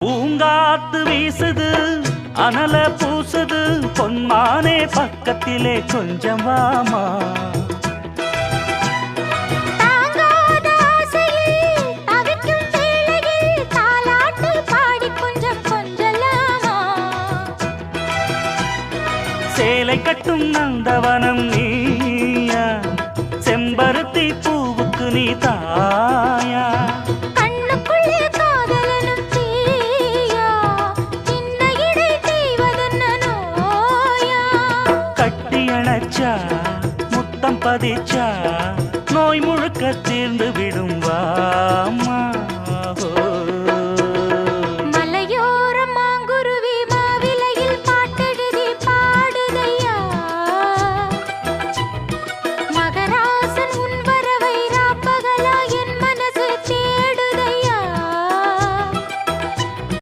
பூங்காத்து வீசுது அனல பூசுது பொன்மானே பக்கத்திலே கொஞ்சம் வாமா. சேலை கட்டும் நந்தவனம் நீயா, செம்பருத்தி பூவுக்கு நீ தாயா. கட்டியணைச்சா முத்தம் பதிச்சா